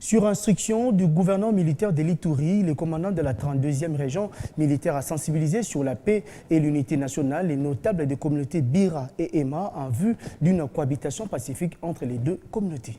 Sur instruction du gouverneur militaire de l'Ituri, le commandant de la 32e région militaire a sensibilisé sur la paix et l'unité nationale les notables des communautés Bira et Ema en vue d'une cohabitation pacifique entre les deux communautés.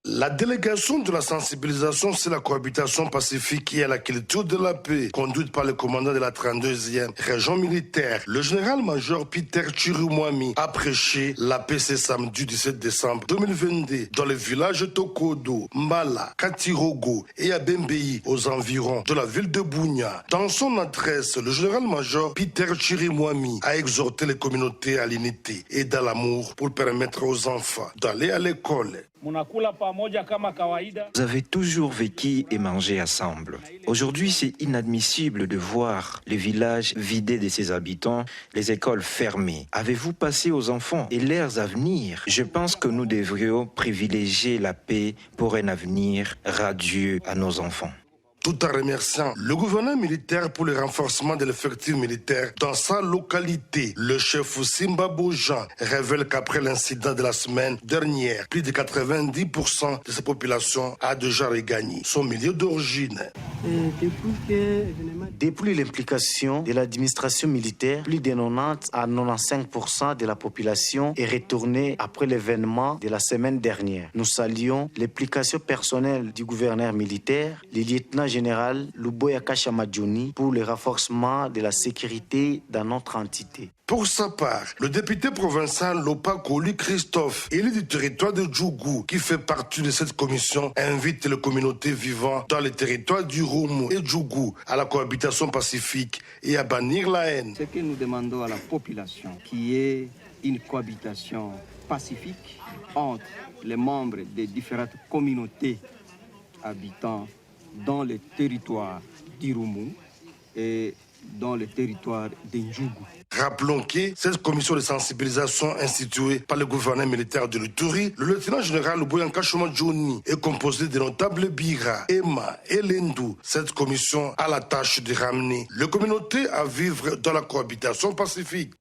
La délégation de la sensibilisation sur la cohabitation pacifique et à la culture de la paix, conduite par le commandant de la 32e région militaire, le général-major Peter Chirimwami, a prêché la paix ce samedi 17 décembre 2022 dans les villages Tokodo, Mbala, Katirogo et Abembei aux environs de la ville de Bunia. Dans son adresse, le général-major Peter Chirimwami a exhorté les communautés à l'unité et dans l'amour pour permettre aux enfants d'aller à l'école. Vous avez toujours vécu et mangé ensemble. Aujourd'hui, c'est inadmissible de voir les villages vidés de ses habitants, les écoles fermées. Avez-vous passé aux enfants et leurs avenirs? Je pense que nous devrions privilégier la paix pour un avenir radieux à nos enfants. Tout en remerciant le gouverneur militaire pour le renforcement de l'effectif militaire dans sa localité, le chef Simba Bojan révèle qu'après l'incident de la semaine dernière, plus de 90% de sa population a déjà regagné son milieu d'origine. Depuis l'implication de l'administration militaire, plus de 90 à 95% de la population est retournée après l'événement de la semaine dernière. Nous saluons l'implication personnelle du gouverneur militaire, le lieutenant-général Luboya Kashamadjouni, pour le renforcement de la sécurité dans notre entité. Pour sa part, le député provincial Lopa Koli Christophe, élu du territoire de Djougou, qui fait partie de cette commission, invite les communautés vivant dans les territoires du Roumou et Djougou à la cohabitation pacifique et à bannir la haine. Ce que nous demandons à la population, qui est une cohabitation pacifique entre les membres des différentes communautés habitant dans les territoires d'Iroumou et dans le territoire de Ndjougou. Rappelons que cette commission de sensibilisation instituée par le gouverneur militaire de l'Ituri, le lieutenant-général Luboya Kashamadjouni, est composée de notables Bira, Ema et Lendou. Cette commission a la tâche de ramener les communautés à vivre dans la cohabitation pacifique.